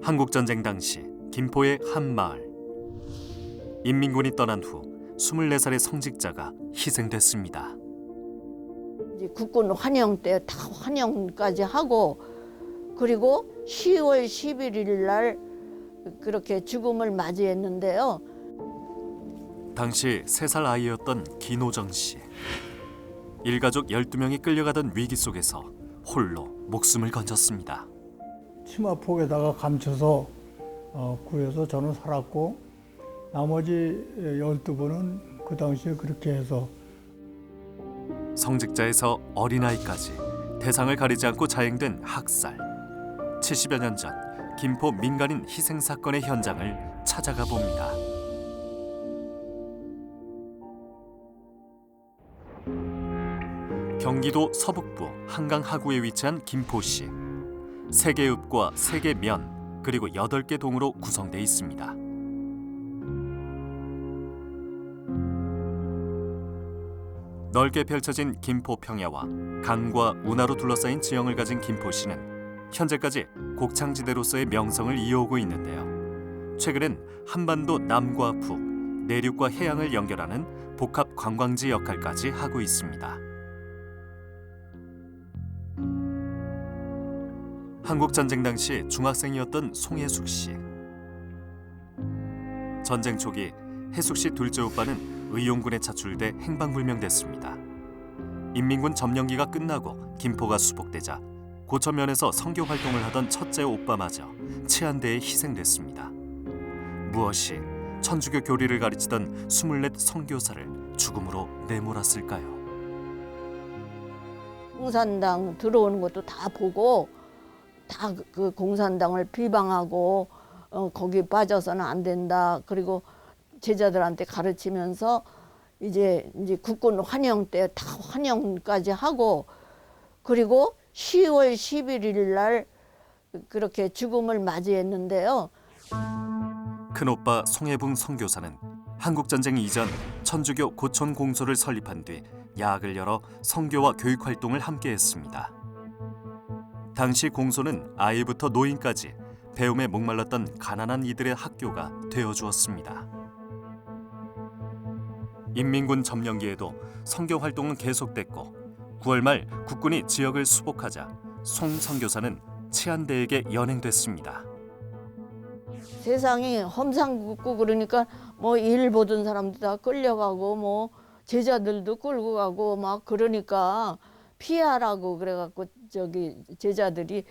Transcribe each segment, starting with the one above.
한국전쟁 당시 김포의 한 마을. 인민군이 떠난 후 24살의 성직자가 희생됐습니다. 이제 국군 환영 때 다 환영까지 하고, 그리고 10월 11일 날 그렇게 죽음을 맞이했는데요. 당시 3살 아이였던 김호정 씨. 일가족 12명이 끌려가던 위기 속에서 홀로 목숨을 건졌습니다. 치마폭에다가 감춰서 구해서 저는 살았고, 나머지 12분은 그 당시에 그렇게 해서. 성직자에서 어린아이까지 대상을 가리지 않고 자행된 학살. 70여 년 전 김포 민간인 희생 사건의 현장을 찾아가 봅니다. 경기도 서북부 한강 하구에 위치한 김포시. 3개 읍과 3개 면, 그리고 8개 동으로 구성되어 있습니다. 넓게 펼쳐진 김포 평야와 강과 운하로 둘러싸인 지형을 가진 김포시는 현재까지 곡창지대로서의 명성을 이어오고 있는데요. 최근엔 한반도 남과 북, 내륙과 해양을 연결하는 복합 관광지 역할까지 하고 있습니다. 한국전쟁 당시 중학생이었던 송혜숙 씨. 전쟁 초기 혜숙 씨 둘째 오빠는 의용군에 차출돼 행방불명됐습니다. 인민군 점령기가 끝나고 김포가 수복되자 고천면에서 선교 활동을 하던 첫째 오빠마저 치안대에 희생됐습니다. 무엇이 천주교 교리를 가르치던 24 선교사를 죽음으로 내몰았을까요? 공산당 들어오는 것도 다 보고, 다 그 공산당을 비방하고 거기 빠져서는 안 된다. 그리고 제자들한테 가르치면서 이제 국군 환영 때 다 환영까지 하고, 그리고 10월 11일 날 그렇게 죽음을 맞이했는데요. 큰오빠 송혜붕 선교사는 한국전쟁 이전 천주교 고촌 공소를 설립한 뒤 야학을 열어 선교와 교육 활동을 함께했습니다. 당시 공소는 아이부터 노인까지 배움에 목말랐던 가난한 이들의 학교가 되어주었습니다. 인민군 점령기에도 선교 활동은 계속됐고 9월 말 국군이 지역을 수복하자 송 선교사는 치안대에게 연행됐습니다. 세상이 험상궂고 그러니까 뭐 일 보던 사람도 다 끌려가고, 뭐 제자들도 끌고 가고 막 그러니까 피하라고 그래갖고 저기 제자들이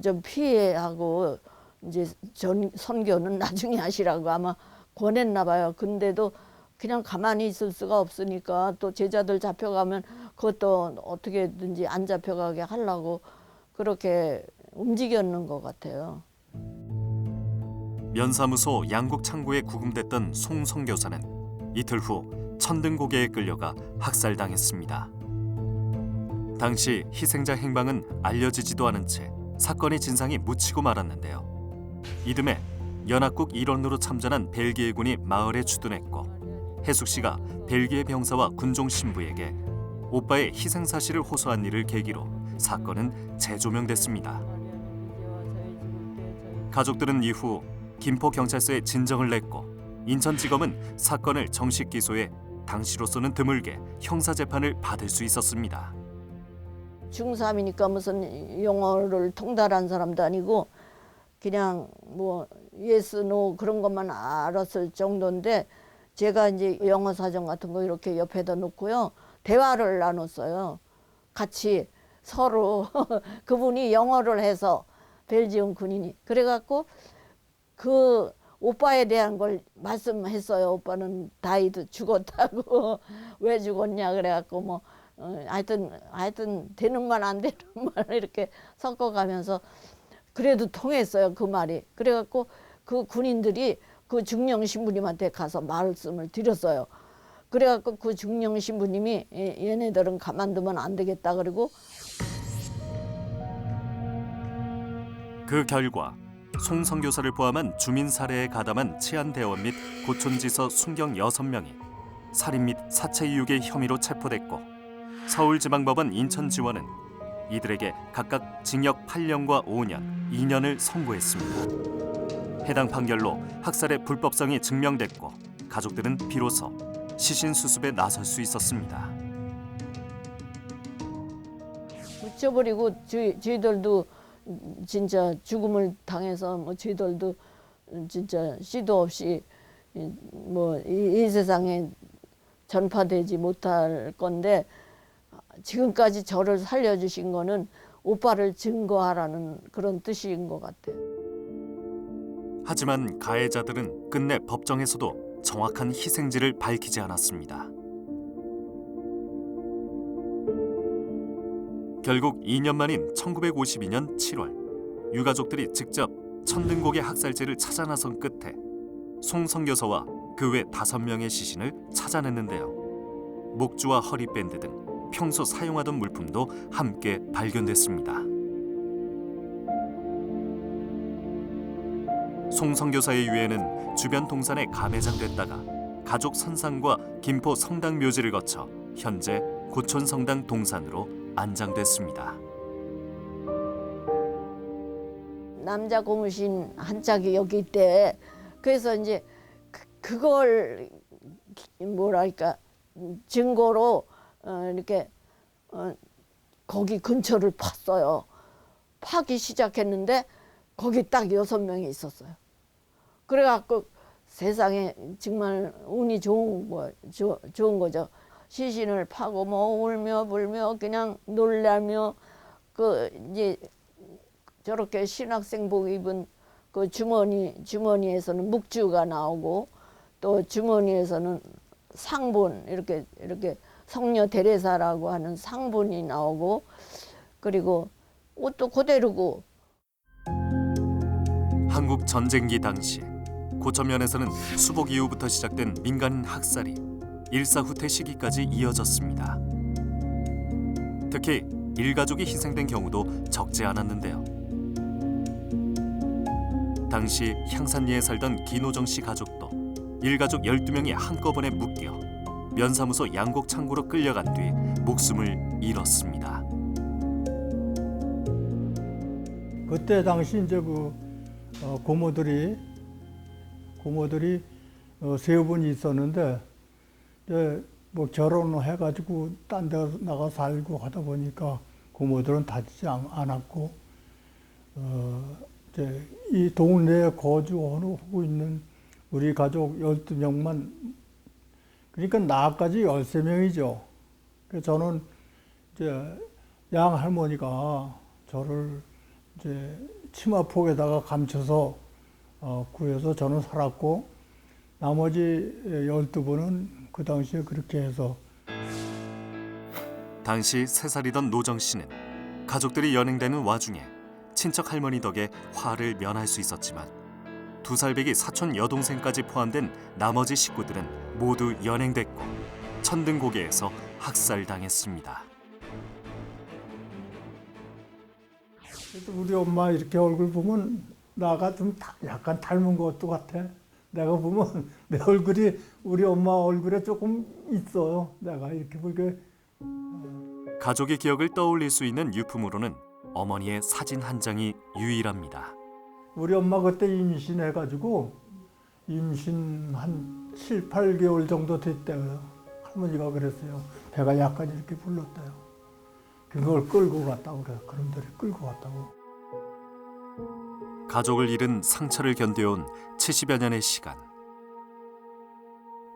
좀 피해하고 이제 선교는 나중에 하시라고 아마 권했나 봐요. 근데도 그냥 가만히 있을 수가 없으니까 또 제자들 잡혀가면 그것도 어떻게든지 안 잡혀가게 하려고 그렇게 움직였는 것 같아요. 면사무소 양곡 창고에 구금됐던 송 선교사는 이틀 후 천등고개에 끌려가 학살당했습니다. 당시 희생자 행방은 알려지지도 않은 채 사건의 진상이 묻히고 말았는데요. 이듬해 연합국 일원으로 참전한 벨기에군이 마을에 주둔했고 혜숙 씨가 벨기에 병사와 군종 신부에게 오빠의 희생 사실을 호소한 일을 계기로 사건은 재조명됐습니다. 가족들은 이후 김포경찰서에 진정을 냈고 인천지검은 사건을 정식 기소해 당시로서는 드물게 형사재판을 받을 수 있었습니다. 중3이니까 무슨 영어를 통달한 사람도 아니고 그냥 뭐 예스 노 그런 것만 알았을 정도인데, 제가 이제 영어 사전 같은 거 이렇게 옆에다 놓고요 대화를 나눴어요. 같이 서로 그분이 영어를 해서 벨지움 군인이 그래갖고 그 오빠에 대한 걸 말씀했어요. 오빠는 다이도 죽었다고 왜 죽었냐 그래갖고 뭐 하여튼 되는 말 안 되는 말 이렇게 섞어가면서 그래도 통했어요 그 말이. 그래갖고 그 군인들이 그 중령 신부님한테 가서 말씀을 드렸어요. 그래갖고 그 중령 신부님이 얘네들은 가만두면 안 되겠다 그리고 그 결과 송 선교사를 포함한 주민 살해에 가담한 치안대원 및 고촌지서 순경 6명이 살인 및 사체 이육의 혐의로 체포됐고 서울지방법원 인천지원은 이들에게 각각 징역 8년과 5년, 2년을 선고했습니다. 해당 판결로 학살의 불법성이 증명됐고 가족들은 비로소 시신 수습에 나설 수 있었습니다. 묻혀버리고 저희들도 진짜 죽음을 당해서 뭐 저희들도 진짜 씨도 없이 뭐 이 세상에 전파되지 못할 건데 지금까지 저를 살려주신 거는 오빠를 증거하라는 그런 뜻인 것 같아요. 하지만 가해자들은 끝내 법정에서도 정확한 희생지를 밝히지 않았습니다. 결국 2년 만인 1952년 7월 유가족들이 직접 천등곡의 학살지를 찾아 나선 끝에 송 선교사와 그 외 5명의 시신을 찾아냈는데요. 목주와 허리밴드 등 평소 사용하던 물품도 함께 발견됐습니다. 송 선교사의 유해는 주변 동산에 감매장됐다가 가족 선상과 김포 성당 묘지를 거쳐 현재 고촌 성당 동산으로 안장됐습니다. 남자 고무신 한 짝이 여기 있대. 그래서 이제 그걸 뭐랄까 증거로 이렇게 거기 근처를 팠어요. 파기 시작했는데 거기 딱 6명이 있었어요. 그래갖고 세상에 정말 운이 좋은 거죠. 시신을 파고 뭐 울며 불며 그냥 놀라며 그 이제 저렇게 신학생복 입은 그 주머니에서는 묵주가 나오고 또 주머니에서는 상본 이렇게 성녀 데레사라고 하는 상본이 나오고 그리고 옷도 그대로고. 한국 전쟁기 당시 고천면에서는 수복 이후부터 시작된 민간인 학살이 일사후퇴 시기까지 이어졌습니다. 특히 일가족이 희생된 경우도 적지 않았는데요. 당시 향산리에 살던 김호정 씨 가족도 일가족 12명이 한꺼번에 묶여 면사무소 양곡 창고로 끌려간 뒤 목숨을 잃었습니다. 그때 당시 이제 고모들이 3분이 있었는데 이제 뭐 결혼을 해가지고 딴 데 나가 살고 하다 보니까 고모들은 다치지 않았고 이제 이 동네에 거주하고 있는 우리 가족 12명만 그러니까 나까지 13명이죠. 그래서 저는 이제 양 할머니가 저를 이제 치마폭에다가 감춰서 구해서 저는 살았고 나머지 12분은 그 당시에 그렇게 해서. 당시 3살이던 노정 씨는 가족들이 연행되는 와중에 친척 할머니 덕에 화를 면할 수 있었지만 2살배기 사촌 여동생까지 포함된 나머지 식구들은 모두 연행됐고 천등고개에서 학살당했습니다. 우리 엄마 이렇게 얼굴 보면 나가 좀 약간 닮은 것도 같아. 내가 보면 내 얼굴이 우리 엄마 얼굴에 조금 있어요. 내가 이렇게 보게. 가족의 기억을 떠올릴 수 있는 유품으로는 어머니의 사진 한 장이 유일합니다. 우리 엄마 그때 임신해가지고 임신 한 7, 8개월 정도 됐대요. 할머니가 그랬어요. 배가 약간 이렇게 불렀대요. 그걸 끌고 갔다고 그래요. 그놈들이 끌고 갔다고. 가족을 잃은 상처를 견뎌온 70여 년의 시간.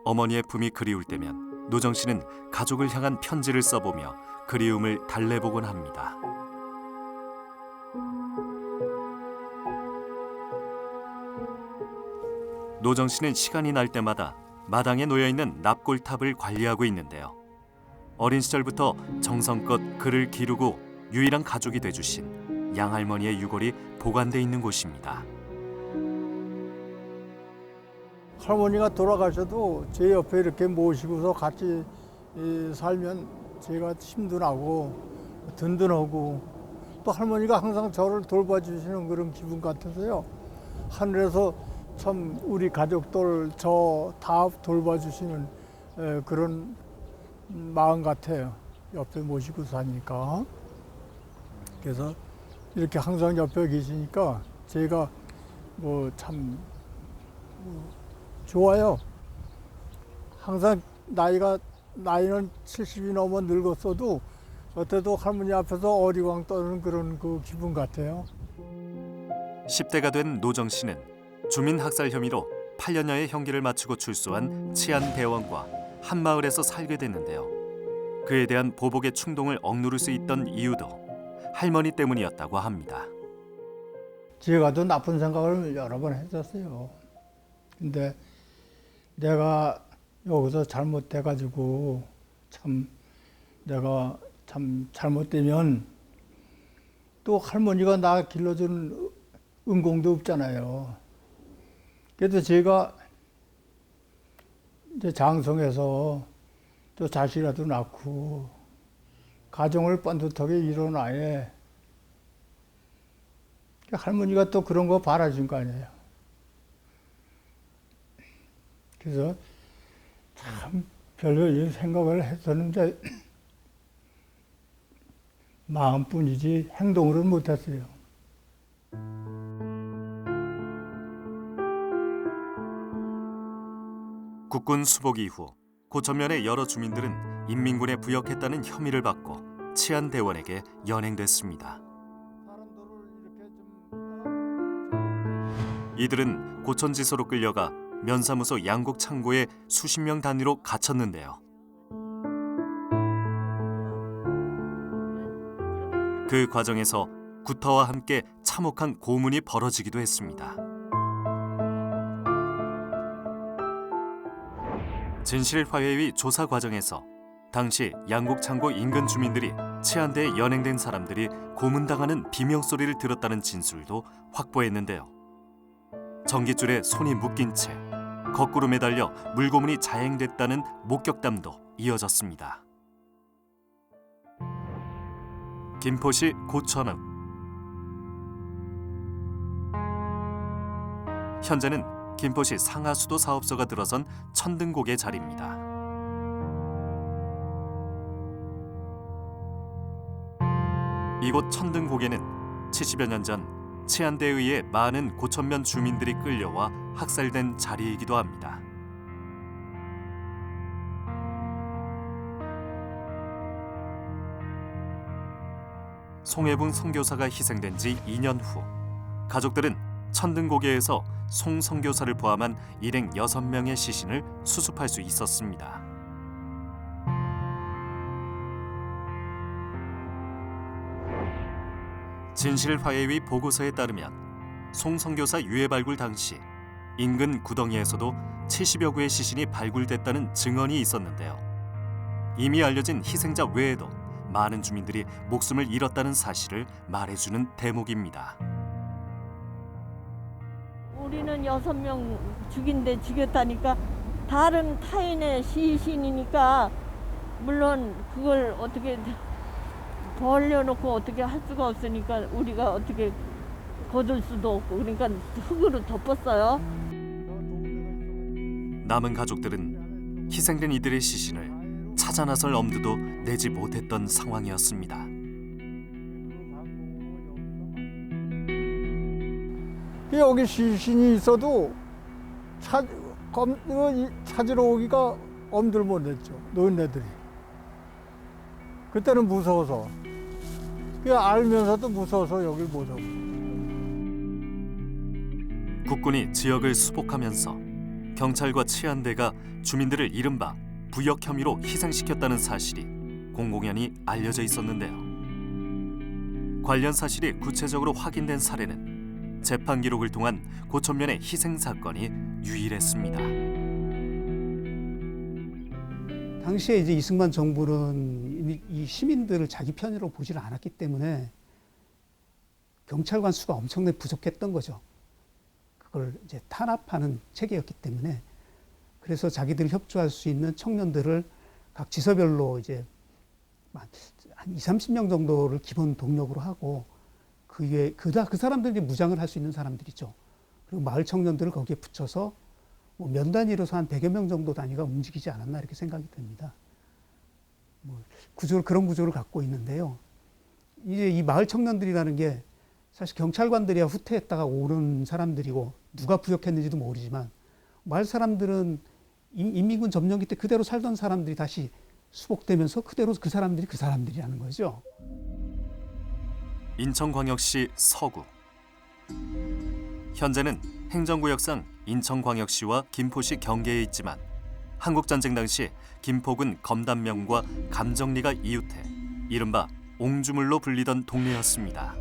어머니의 품이 그리울 때면 노정 씨는 가족을 향한 편지를 써보며 그리움을 달래보곤 합니다. 노정 씨는 시간이 날 때마다 마당에 놓여있는 납골탑을 관리하고 있는데요. 어린 시절부터 정성껏 글을 기르고 유일한 가족이 돼주신 양할머니의 유골이 보관돼 있는 곳입니다. 할머니가 돌아가셔도 제 옆에 이렇게 모시고서 같이 살면 제가 힘도 나고 든든하고 또 할머니가 항상 저를 돌봐주시는 그런 기분 같아서요. 하늘에서 참 우리 가족들 저 다 돌봐주시는 그런 마음 같아요. 옆에 모시고 사니까. 그래서 이렇게 항상 옆에 계시니까 제가 참 좋아요. 항상 나이는 70이 넘어 늙었어도 어때도 할머니 앞에서 어리광 떠는 그런 그 기분 같아요. 10대가 된 노정 씨는 주민 학살 혐의로 8년여의 형기를 마치고 출소한 치안대원과 한 마을에서 살게 됐는데요. 그에 대한 보복의 충동을 억누를 수 있던 이유도 할머니 때문이었다고 합니다. 제가도 나쁜 생각을 여러 번 했었어요. 근데 내가 여기서 잘못돼가지고 내가 참 잘못되면 또 할머니가 나 길러준 은공도 없잖아요. 그래도 제가 이제 장성해서 또 자식이라도 낳고 가정을 번듯하게 이뤄놔야 할머니가 또 그런 거 바라준 거 아니에요. 그래서 참 별로 생각을 했었는데 마음뿐이지 행동으로는 못했어요. 국군 수복 이후 고천면의 여러 주민들은 인민군에 부역했다는 혐의를 받고 치안대원에게 연행됐습니다. 이들은 고천지소로 끌려가 면사무소 양곡 창고에 수십 명 단위로 갇혔는데요. 그 과정에서 구타와 함께 참혹한 고문이 벌어지기도 했습니다. 진실화해위 조사 과정에서 당시 양곡 창고 인근 주민들이 치안대에 연행된 사람들이 고문당하는 비명소리를 들었다는 진술도 확보했는데요. 전깃줄에 손이 묶인 채 거꾸로 매달려 물고문이 자행됐다는 목격담도 이어졌습니다. 김포시 고천읍. 현재는 김포시 상하수도 사업소가 들어선 천등곡의 자리입니다. 이곳 천등곡에는 70여 년 전 치안대에 의해 많은 고천면 주민들이 끌려와 학살된 자리이기도 합니다. 송혜붕 선교사가 희생된 지 2년 후 가족들은 천등고개에서 송 선교사를 포함한 일행 6명의 시신을 수습할 수 있었습니다. 진실화해위 보고서에 따르면 송 선교사 유해 발굴 당시 인근 구덩이에서도 70여 구의 시신이 발굴됐다는 증언이 있었는데요. 이미 알려진 희생자 외에도 많은 주민들이 목숨을 잃었다는 사실을 말해주는 대목입니다. 우리는 6명 죽인데 죽였다니까 다른 타인의 시신이니까 물론 그걸 어떻게 벌려놓고 어떻게 할 수가 없으니까 우리가 어떻게 거둘 수도 없고 그러니까 흙으로 덮었어요. 남은 가족들은 희생된 이들의 시신을 찾아 나설 엄두도 내지 못했던 상황이었습니다. 여기 시신이 있어도 찾으러 오기가 엄두를 못 냈죠. 노인네들이. 그때는 무서워서. 알면서도 무서워서 여길 못 오고. 국군이 지역을 수복하면서 경찰과 치안대가 주민들을 이른바 부역 혐의로 희생시켰다는 사실이 공공연히 알려져 있었는데요. 관련 사실이 구체적으로 확인된 사례는 재판 기록을 통한 고천면의 희생 사건이 유일했습니다. 당시에 이제 이승만 정부는 이 시민들을 자기 편으로 보지를 않았기 때문에 경찰관 수가 엄청나게 부족했던 거죠. 그걸 이제 탄압하는 체계였기 때문에 그래서 자기들이 협조할 수 있는 청년들을 각 지서별로 이제 한 20-30명 정도를 기본 동력으로 하고 그 위에 그 사람들이 무장을 할 수 있는 사람들이죠. 그리고 마을 청년들을 거기에 붙여서 뭐 면 단위로서 한 100여 명 정도 단위가 움직이지 않았나 이렇게 생각이 됩니다. 그런 구조를 갖고 있는데요. 이제 이 마을 청년들이라는 게 사실 경찰관들이야 후퇴했다가 오른 사람들이고 누가 부역했는지도 모르지만 마을 사람들은 인민군 점령기 때 그대로 살던 사람들이 다시 수복되면서 그대로 그 사람들이라는 거죠. 인천광역시 서구. 현재는 행정구역상 인천광역시와 김포시 경계에 있지만 한국전쟁 당시 김포군 검단면과 감정리가 이웃해 이른바 옹주물로 불리던 동네였습니다.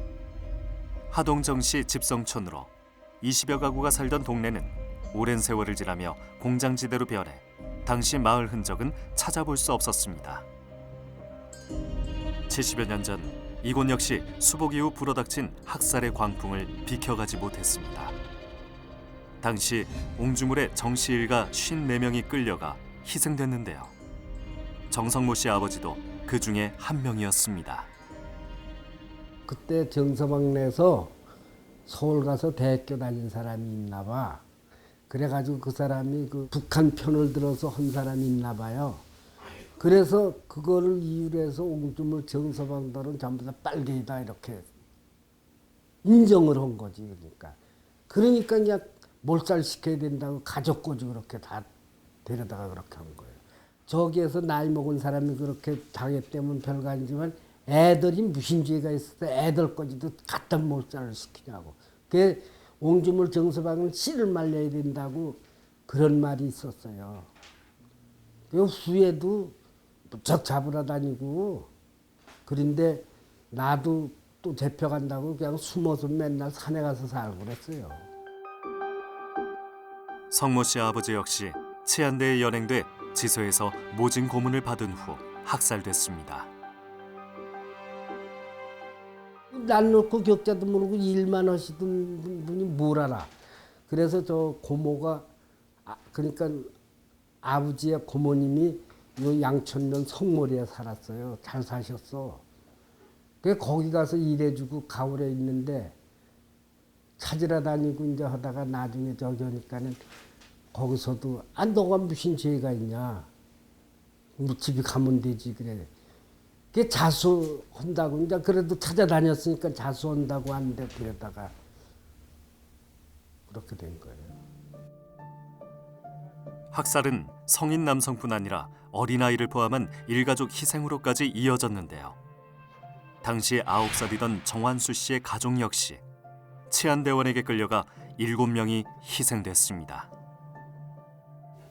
하동정시 집성촌으로 20여 가구가 살던 동네는 오랜 세월을 지나며 공장지대로 변해 당시 마을 흔적은 찾아볼 수 없었습니다. 70여 년 전 이곳 역시 수복 이후 불어닥친 학살의 광풍을 비켜가지 못했습니다. 당시 옹주물의 정씨 일가 54명이 끌려가 희생됐는데요. 정성모 씨 아버지도 그 중에 한 명이었습니다. 그때 정서방내에서 서울 가서 대학교 다닌 사람이 있나 봐. 그래가지고 그 사람이 그 북한 편을 들어서 한 사람이 있나 봐요. 그래서 그거를 이유로 해서 옹주물 정서방들은 전부 다 빨갱이다 이렇게 인정을 한 거지. 그러니까 그냥 몰살시켜야 된다고 가족 꼬지 그렇게 다 데려다가 그렇게 한 거예요. 저기에서 나이 먹은 사람이 그렇게 당했다면 별거 아니지만 애들이 무슨 죄가 있어서 애들 꼬지도 갖다 몰살을 시키냐고. 그 옹주물 정서방은 씨를 말려야 된다고 그런 말이 있었어요. 그 후에도 무척 잡으러 다니고 그런데 나도 또 잡혀간다고 그냥 숨어서 맨날 산에 가서 살고 그랬어요. 성모 씨 아버지 역시 치안대에 연행돼 지소에서 모진 고문을 받은 후 학살됐습니다. 날 놓고 격자도 모르고 일만 하시던 분이 뭘 알아. 그래서 저 고모가 그러니까 아버지의 고모님이 요 양천면 성모리에 살았어요. 잘 사셨어. 그 거기 가서 일해주고 가을에 있는데 찾으러 다니고 이제 하다가 나중에 저기 하니까는 거기서도 너가 무슨 죄가 있냐. 집에 가면 되지 그래. 그게 자수한다고 이제 그래도 찾아다녔으니까 자수한다고 하는데 그러다가 그렇게 된 거예요. 학살은 성인 남성뿐 아니라 어린아이를 포함한 일가족 희생으로까지 이어졌는데요. 당시 9살이던 정환수 씨의 가족 역시 치안대원에게 끌려가 7명이 희생됐습니다.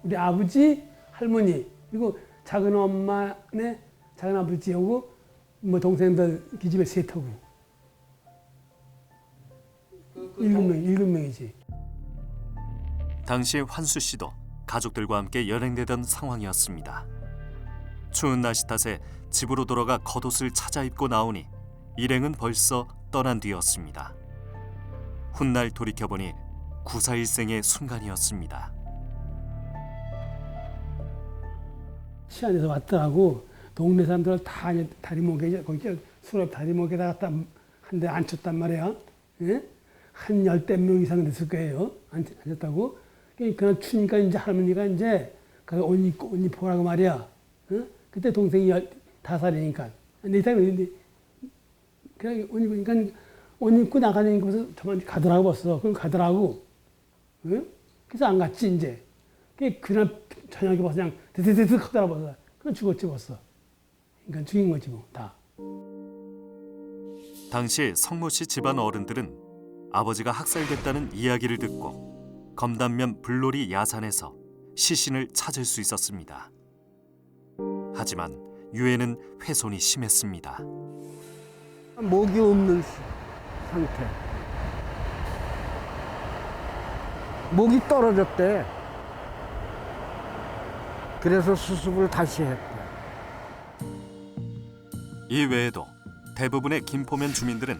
우리 아버지, 할머니, 그리고 작은 엄마네 작은 아버지하고 뭐 동생들 기집애 셋하고 7명이지. 당시 환수 씨도 가족들과 함께 연행되던 상황이었습니다. 추운 날씨 탓에 집으로 돌아가 겉옷을 찾아 입고 나오니 일행은 벌써 떠난 뒤였습니다. 훗날 돌이켜보니 구사일생의 순간이었습니다. 치안에서 왔더라고. 동네 사람들 다 다리목에 거기 수렵 다리목에다 갖다 한 대 앉혔단 말이야. 예? 한 10명 이상 됐을 거예요. 앉혔다고. 그냥 추니까 이제 할머니가 이제 가서 옷 입고 오라고 말이야. 어? 그때 동생이 5살이니까. 내 딸이 그냥 옷 입으니까 옷 입고 나가니까 벌써 저만 가더라고 벌써. 그럼 가더라고. 어? 그래서 안 갔지 이제. 그날 저녁에 벌써 그냥 드드드득 하더라 벌써. 그럼 죽었지 벌써. 그러니까 죽인 거지 뭐 다. 당시 성모 씨 집안 어른들은 아버지가 학살됐다는 이야기를 듣고 검단면 불놀이 야산에서 시신을 찾을 수 있었습니다. 하지만 유해는 훼손이 심했습니다. 목이 없는 상태. 목이 떨어졌대. 그래서 수습을 다시 했대. 이 외에도 대부분의 김포면 주민들은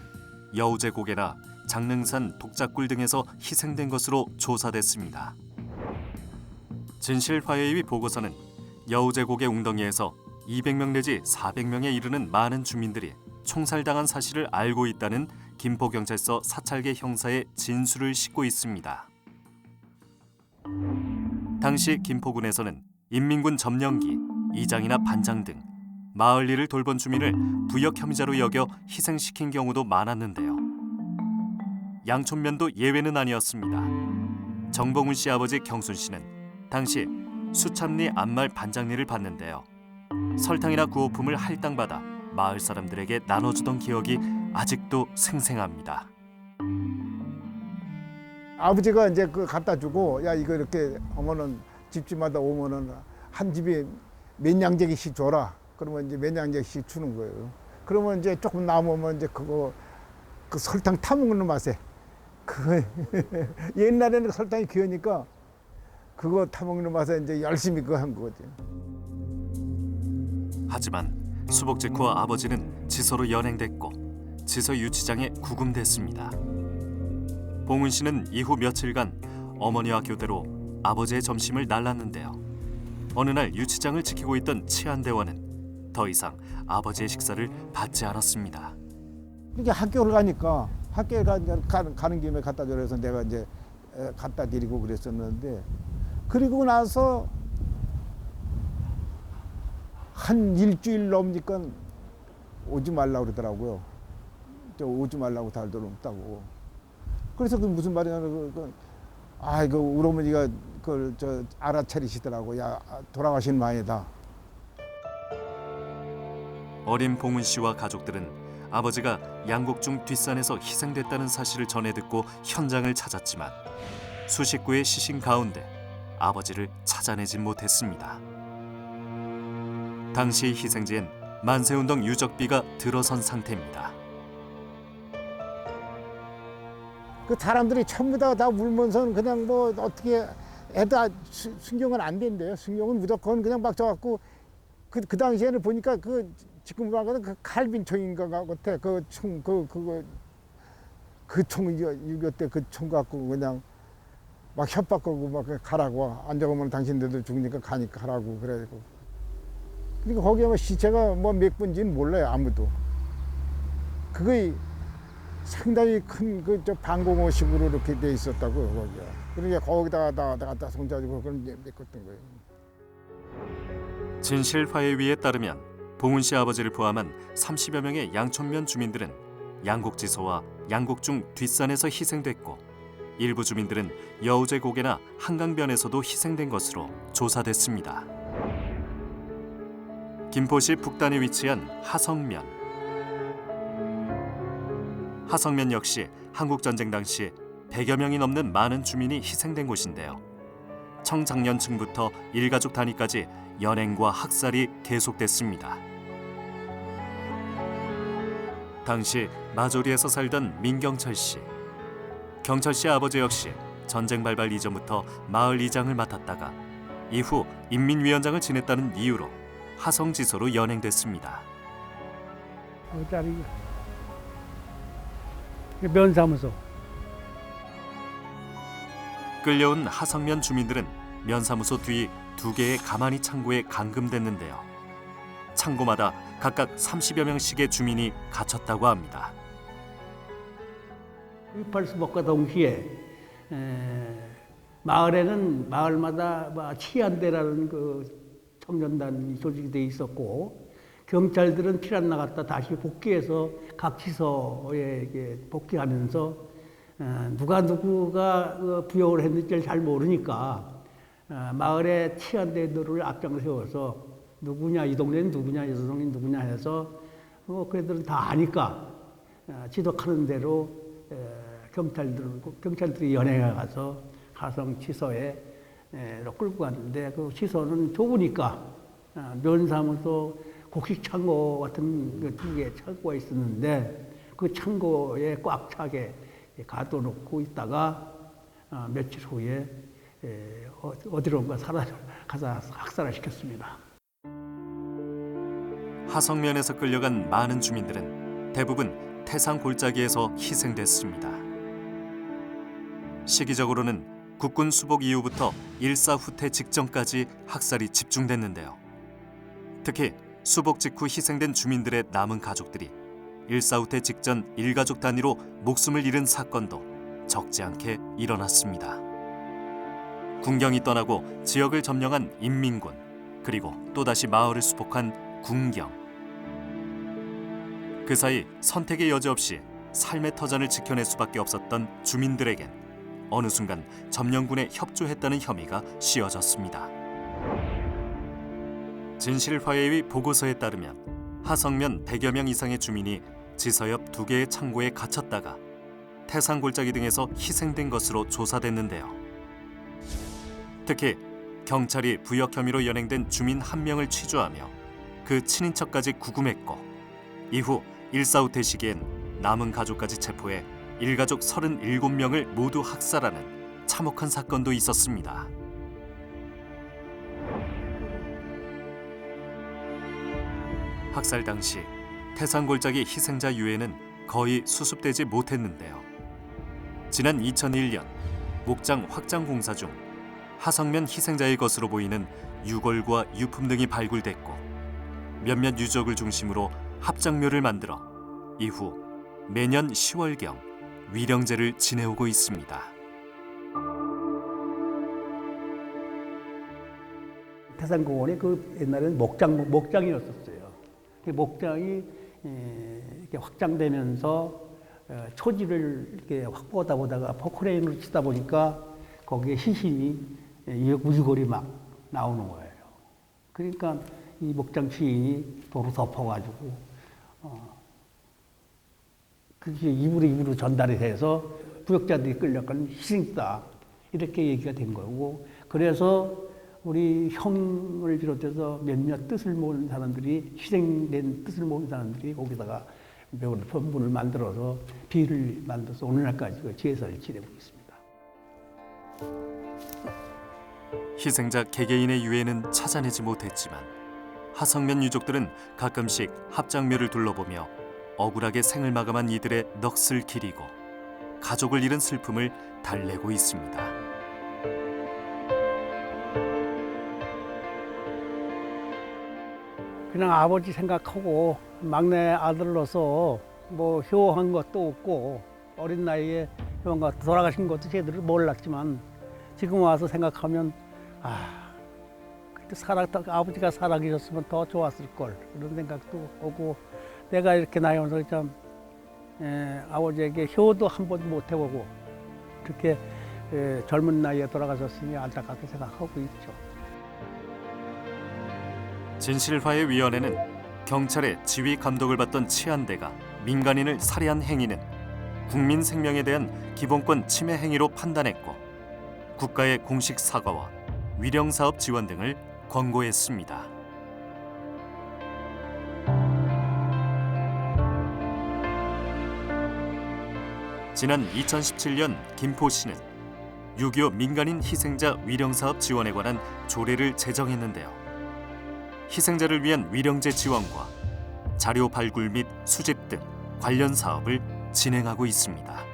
여우제고개나 장릉산 독작굴 등에서 희생된 것으로 조사됐습니다. 진실화해위 보고서는 여우제고개 웅덩이에서 200명 내지 400명에 이르는 많은 주민들이 총살당한 사실을 알고 있다는 김포경찰서 사찰계 형사의 진술을 싣고 있습니다. 당시 김포군에서는 인민군 점령기, 이장이나 반장 등 마을 일을 돌본 주민을 부역 혐의자로 여겨 희생시킨 경우도 많았는데요. 양촌면도 예외는 아니었습니다. 정봉훈 씨 아버지 경순 씨는 당시 수참리 앞마을 반장리를 봤는데요. 설탕이나 구호품을 할당받아 마을 사람들에게 나눠주던 기억이 아직도 생생합니다. 아버지가 이제 그 갖다 주고 야 이거 이렇게 하면은 집집마다 오면은 한 집에 몇 양재기씩 줘라. 그러면 이제 몇 양재기씩 주는 거예요. 그러면 이제 조금 남으면 이제 그거 그 설탕 타먹는 맛에 그거 옛날에는 설탕이 귀하니까 그거 타먹는 맛에 이제 열심히 그거 한 거지. 하지만 수복 직후 아버지는 지소로 연행됐고 지소 유치장에 구금됐습니다. 봉훈 씨는 이후 며칠간 어머니와 교대로 아버지의 점심을 날랐는데요. 어느 날 유치장을 지키고 있던 치안대원은 더 이상 아버지의 식사를 받지 않았습니다. 이게 학교를 가니까 학교에 가는 김에 갖다 주라 해서 내가 이제 갖다 드리고 그랬었는데 그리고 나서 한 일주일 넘니까 오지 말라고 그러더라고요. 오지 말라고 달도 없다고. 그래서 그 무슨 말이냐면 이거 우리 어머니가 그걸 저 알아차리시더라고. 야 돌아가신 마이다. 어린 봉훈 씨와 가족들은 아버지가 양곡중 뒷산에서 희생됐다는 사실을 전해 듣고 현장을 찾았지만 수십구의 시신 가운데 아버지를 찾아내진 못했습니다. 당시 희생지엔 만세운동 유적비가 들어선 상태입니다. 그 사람들이 전부 다 울면서 그냥 뭐 어떻게 애다 순경은 안 된대요. 순경은 무조건 그냥 막 져갖고 그 당시에는 보니까 그 지금 보면 그 칼빈총인가 같아. 그 총 총 6.25 때 그 총 갖고 그냥 막 협박하고 막 가라고 안 적으면 당신들도 죽으니까 가니까 가라고 그래가지고. 그러니까 거기에 뭐 시체가 뭐 몇 분인지는 몰라요 아무도. 그거이 상당히 큰 그 저 방공호식으로 이렇게 돼 있었다고 거기가. 그러니까 거기다가 갖다 손자주고 그런 게 메꿨던 거예요. 진실화해위에 따르면 봉훈 씨 아버지를 포함한 30여 명의 양촌면 주민들은 양곡지소와 양곡중 뒷산에서 희생됐고 일부 주민들은 여우제 고개나 한강변에서도 희생된 것으로 조사됐습니다. 김포시 북단에 위치한 하성면. 하성면 역시 한국전쟁 당시 100여 명이 넘는 많은 주민이 희생된 곳인데요. 청장년층부터 일가족 단위까지 연행과 학살이 계속됐습니다. 당시 마조리에서 살던 민경철 씨. 경철 씨 아버지 역시 전쟁 발발 이전부터 마을 이장을 맡았다가 이후 인민위원장을 지냈다는 이유로 하성지소로 연행됐습니다. 면사무소. 끌려온 하성면 주민들은 면사무소 뒤 2개의 가마니 창고에 감금됐는데요. 창고마다 각각 30여 명씩의 주민이 갇혔다고 합니다. 6.28 수복과 동시에 마을에는 마을마다 치안대라는 그 청년단 조직이 돼 있었고 경찰들은 피난 나갔다 다시 복귀해서 각 지소에 복귀하면서 누가 부역을 했는지 잘 모르니까 마을의 치안대들을 앞장 세워서 누구냐 이 동네는 누구냐 이 동네는 누구냐 해서 그들은 다 아니까 지독하는 대로 경찰들이 연행해 가서 하성치소에 끌고 갔는데 그 치소는 좁으니까 면사무소 곡식창고 같은 그 2개의 창고가 있었는데 그 창고에 꽉 차게 가둬놓고 있다가 며칠 후에 어디론가 가서 학살을 시켰습니다. 하성면에서 끌려간 많은 주민들은 대부분 태산 골짜기에서 희생됐습니다. 시기적으로는 국군 수복 이후부터 일사후퇴 직전까지 학살이 집중됐는데요. 특히 수복 직후 희생된 주민들의 남은 가족들이 일사후퇴 직전 일가족 단위로 목숨을 잃은 사건도 적지 않게 일어났습니다. 군경이 떠나고 지역을 점령한 인민군, 그리고 또다시 마을을 수복한 군경. 그 사이 선택의 여지 없이 삶의 터전을 지켜낼 수밖에 없었던 주민들에겐 어느 순간 점령군에 협조했다는 혐의가 씌워졌습니다. 진실화해의 보고서에 따르면 하성면 100여 명 이상의 주민이 지서 옆 2개의 창고에 갇혔다가 태산골짜기 등에서 희생된 것으로 조사됐는데요. 특히 경찰이 부역 혐의로 연행된 주민 1명을 취조하며 그 친인척까지 구금했고 이후 일사후퇴 시기엔 남은 가족까지 체포해 일가족 37명을 모두 학살하는 참혹한 사건도 있었습니다. 학살 당시 태산골짜기 희생자 유해는 거의 수습되지 못했는데요. 지난 2001년 목장 확장 공사 중 하성면 희생자의 것으로 보이는 유골과 유품 등이 발굴됐고 몇몇 유족을 중심으로 합장묘를 만들어 이후 매년 10월경 위령제를 지내오고 있습니다. 태산공원에 그 옛날에는 목장이었었어요. 그 목장이 이렇게 확장되면서 초지를 이렇게 확보하다 보다가 포크레인으로 치다 보니까 거기에 시신이 유골이 막 나오는 거예요. 그러니까 이 목장 주인이 도로 덮어가지고 그게 입으로 전달이 돼서 부역자들이 끌려간 희생다 이렇게 얘기가 된 거고, 그래서 우리 형을 비롯해서 몇몇 뜻을 모은 사람들이, 희생된 뜻을 모은 사람들이 거기다가 본분을 만들어서 비를 만들어서 오늘날까지 그 제사를 지내고 있습니다. 희생자 개개인의 유해는 찾아내지 못했지만 하성면 유족들은 가끔씩 합장묘를 둘러보며 억울하게 생을 마감한 이들의 넋을 기리고 가족을 잃은 슬픔을 달래고 있습니다. 그냥 아버지 생각하고 막내 아들로서 뭐 효한 것도 없고 어린 나이에 효한 것 돌아가신 것도 제대로 몰랐지만 지금 와서 생각하면 그때 아버지가 살아계셨으면 더 좋았을 걸, 그런 생각도 오고, 내가 이렇게 나이 오면서 참 아버지에게 효도 한 번 못 해보고 그렇게 젊은 나이에 돌아가셨으니 안타깝게 생각하고 있죠. 진실화해위원회는 경찰의 지휘 감독을 받던 치안대가 민간인을 살해한 행위는 국민 생명에 대한 기본권 침해 행위로 판단했고 국가의 공식 사과와 위령사업 지원 등을 권고했습니다. 지난 2017년 김포시는 6.25 민간인 희생자 위령사업 지원에 관한 조례를 제정했는데요. 희생자를 위한 위령제 지원과 자료 발굴 및 수집 등 관련 사업을 진행하고 있습니다.